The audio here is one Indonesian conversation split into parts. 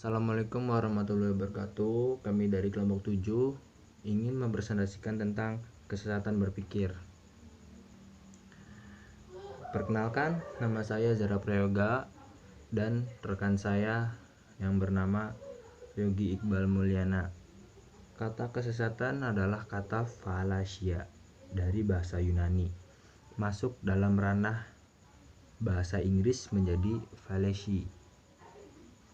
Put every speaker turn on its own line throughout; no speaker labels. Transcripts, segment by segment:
Assalamualaikum warahmatullahi wabarakatuh. Kami dari kelompok 7 ingin mempresentasikan tentang kesesatan berpikir. Perkenalkan, nama saya Zara Prayoga dan rekan saya yang bernama Yogi Iqbal Mulyana. Kata kesesatan adalah kata falasia dari bahasa Yunani, masuk dalam ranah bahasa Inggris menjadi fallacy.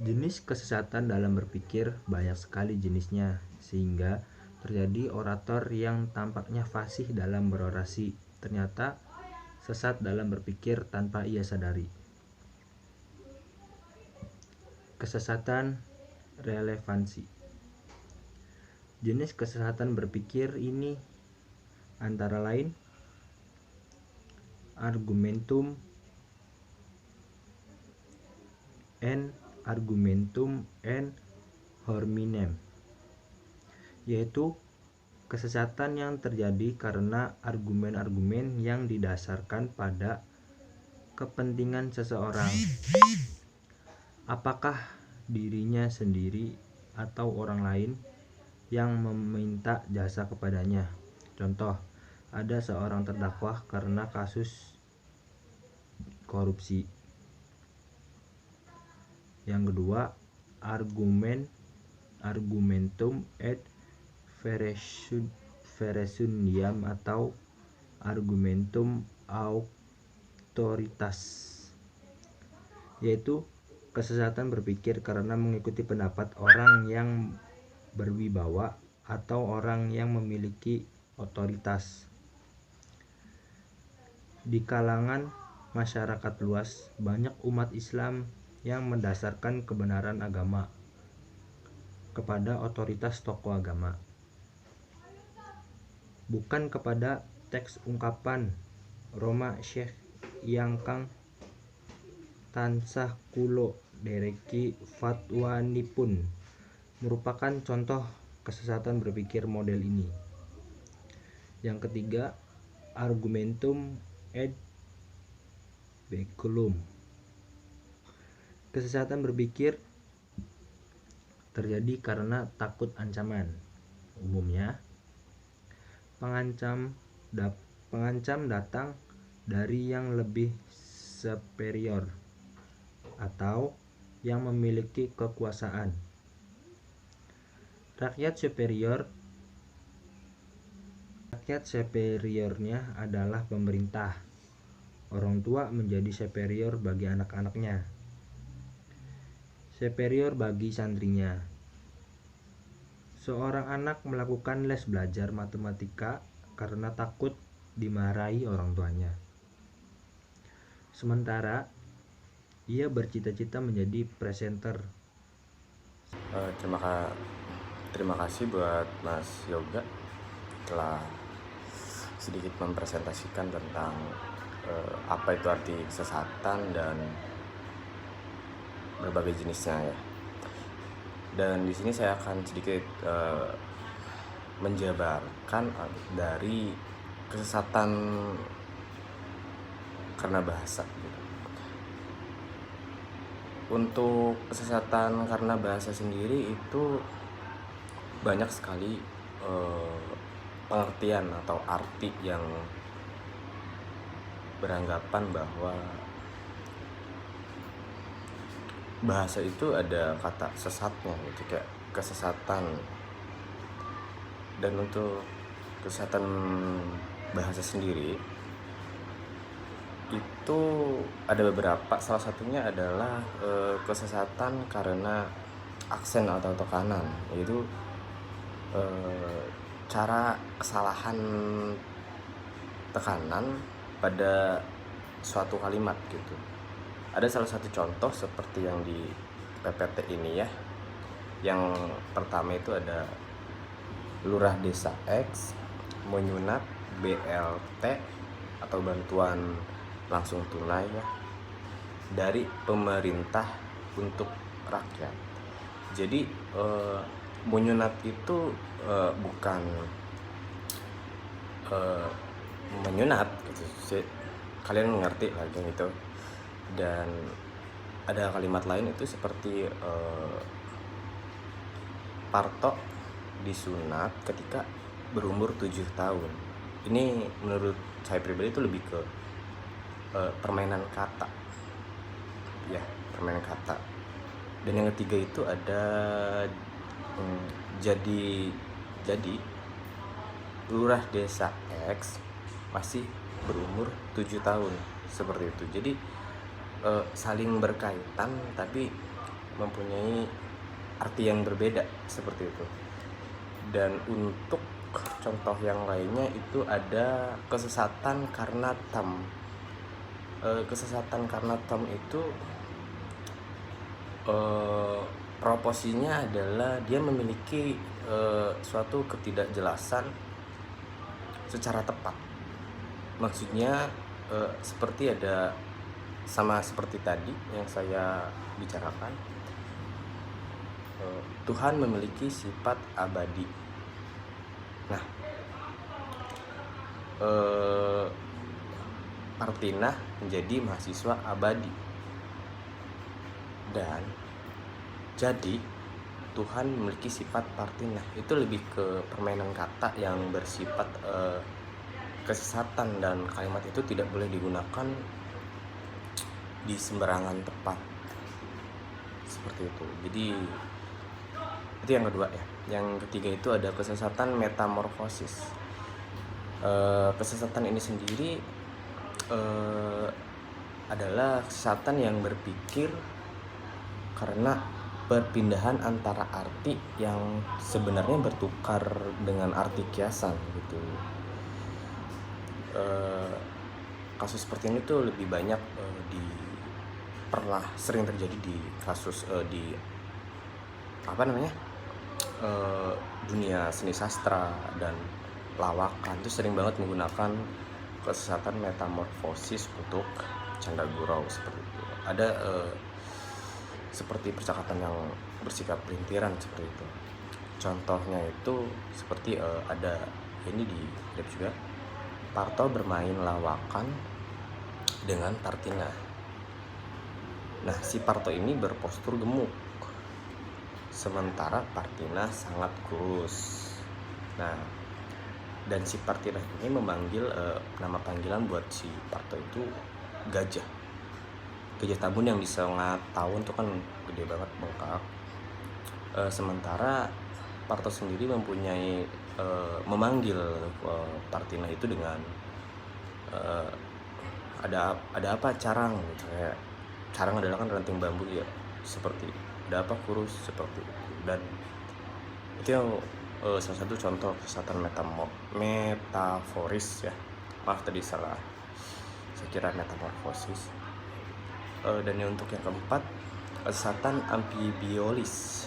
Jenis kesesatan dalam berpikir banyak sekali jenisnya, sehingga terjadi orator yang tampaknya fasih dalam berorasi, ternyata sesat dalam berpikir tanpa ia sadari. Kesesatan relevansi. Jenis kesesatan berpikir ini antara lain argumentum and hominem, yaitu kesesatan yang terjadi karena argumen-argumen yang didasarkan pada kepentingan seseorang, apakah dirinya sendiri atau orang lain yang meminta jasa kepadanya. Contoh, ada seorang terdakwa karena kasus korupsi. Yang kedua, argumentum et veresundiam atau argumentum auctoritas, yaitu kesesatan berpikir karena mengikuti pendapat orang yang berwibawa atau orang yang memiliki otoritas. Di kalangan masyarakat luas, banyak umat Islam yang mendasarkan kebenaran agama kepada otoritas tokoh agama, bukan kepada teks ungkapan Roma Syekh yang kang tansah kulo dereki fatwanipun merupakan contoh kesesatan berpikir model ini. Yang ketiga, argumentum ad baculum. Kesesatan berpikir terjadi karena takut ancaman. Umumnya, pengancam datang dari yang lebih superior atau yang memiliki kekuasaan. Rakyat superiornya adalah pemerintah. Orang tua menjadi superior bagi anak-anaknya, superior bagi santrinya. Seorang anak melakukan les belajar matematika karena takut dimarahi orang tuanya, sementara ia bercita-cita menjadi presenter.
Terima kasih buat Mas Yoga telah sedikit mempresentasikan tentang apa itu arti kesesatan dan berbagai jenisnya ya. Dan di sini saya akan sedikit menjabarkan dari kesesatan karena bahasa. Untuk kesesatan karena bahasa sendiri itu banyak sekali pengertian atau arti yang beranggapan bahwa bahasa itu ada kata sesatnya gitu, kayak kesesatan. Dan untuk kesesatan bahasa sendiri itu ada beberapa, salah satunya adalah kesesatan karena aksen atau tekanan, yaitu cara kesalahan tekanan pada suatu kalimat gitu. Ada salah satu contoh seperti yang di PPT ini ya. Yang pertama itu ada Lurah Desa X menyunat BLT atau bantuan langsung tunai ya dari pemerintah untuk rakyat. Jadi menyunat itu bukan menyunat gitu. Kalian mengerti lah gitu. Dan ada kalimat lain itu seperti Parto disunat ketika berumur 7 tahun. Ini menurut saya pribadi itu lebih ke permainan kata, ya, permainan kata. Dan yang ketiga itu ada jadi lurah desa X masih berumur 7 tahun, seperti itu. Jadi saling berkaitan tapi mempunyai arti yang berbeda, seperti itu. Dan untuk contoh yang lainnya itu ada kesesatan karena tam. Kesesatan karena tam itu proposinya adalah dia memiliki suatu ketidakjelasan secara tepat. Maksudnya seperti ada, sama seperti tadi yang saya bicarakan, Tuhan memiliki sifat abadi. Nah, Partinah menjadi mahasiswa abadi, dan jadi Tuhan memiliki sifat Partinah. Itu lebih ke permainan kata yang bersifat kesesatan, dan kalimat itu tidak boleh digunakan di sembarangan tempat, seperti itu. Jadi itu yang kedua ya. Yang ketiga itu ada kesesatan metamorfosis. Kesesatan ini sendiri adalah kesesatan yang berpikir karena perpindahan antara arti yang sebenarnya bertukar dengan arti kiasan gitu. Kasus seperti ini tuh lebih banyak pernah sering terjadi di kasus di dunia seni sastra dan lawakan. Itu sering banget menggunakan kesesatan metamorfosis untuk canda gurau, seperti itu. Ada seperti percakapan yang bersikap pelintiran, seperti itu. Contohnya itu seperti ada ini di klip juga, Parto bermain lawakan dengan Partinah. Nah, si Parto ini berpostur gemuk, sementara Partinah sangat kurus. Nah, dan si Partinah ini memanggil nama panggilan buat si Parto itu gajah. Gajah Tambun yang bisa tahun itu kan gede banget, bengkak. Sementara Parto sendiri mempunyai memanggil Partinah itu dengan ada apa Carang gitu. Kayak Carang adalah kan ranting bambu ya, seperti ada apa kurus, seperti itu. Dan itu yang salah satu contoh kesesatan metaforis ya. Maaf tadi salah, saya kira metamorfosis. Dan yang untuk yang keempat, kesesatan amfibiolis.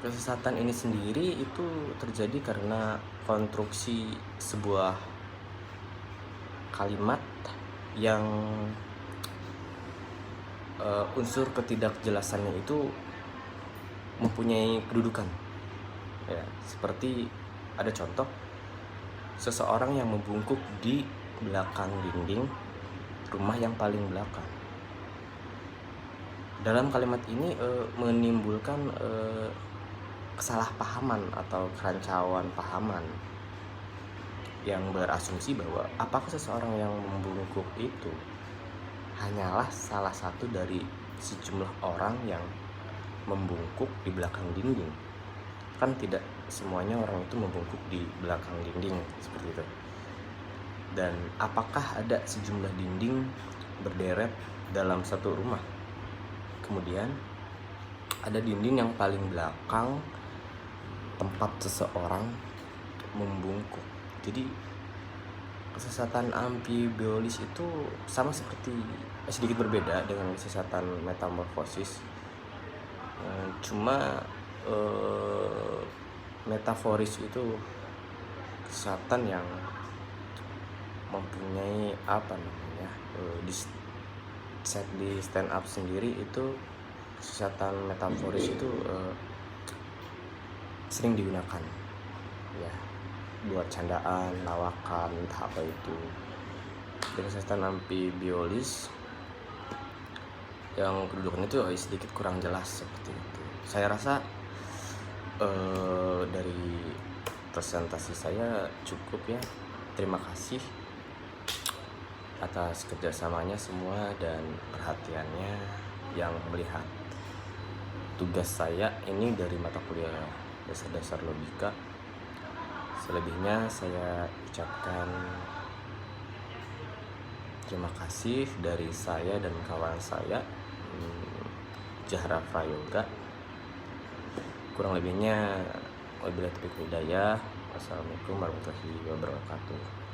Kesesatan ini sendiri itu terjadi karena konstruksi sebuah kalimat yang unsur ketidakjelasannya itu mempunyai kedudukan ya, seperti ada contoh seseorang yang membungkuk di belakang dinding rumah yang paling belakang. Dalam kalimat ini menimbulkan kesalahpahaman atau kerancauan pahaman yang berasumsi bahwa apakah seseorang yang membungkuk itu hanyalah salah satu dari sejumlah orang yang membungkuk di belakang dinding. Kan tidak semuanya orang itu membungkuk di belakang dinding, seperti itu. Dan apakah ada sejumlah dinding berderet dalam satu rumah, kemudian ada dinding yang paling belakang tempat seseorang membungkuk. Jadi kesesatan amfibiolis itu sama seperti, sedikit berbeda dengan kesesatan metamorfosis. Cuma metaforis itu kesesatan yang mempunyai di stand up sendiri. Itu kesesatan metaforis itu sering digunakan ya buat candaan, lawakan, entah apa itu. Dan kesesatan amfibiolis yang kedudukannya itu sedikit kurang jelas, seperti itu. Saya rasa Dari presentasi saya cukup ya. Terima kasih atas kerjasamanya semua dan perhatiannya yang melihat tugas saya ini dari mata kuliah dasar-dasar logika. Selebihnya saya ucapkan terima kasih dari saya dan kawan saya, Zahra Prayoga. Kurang lebihnya wabillahi taufiq wal hidayah. Wassalamualaikum warahmatullahi wabarakatuh.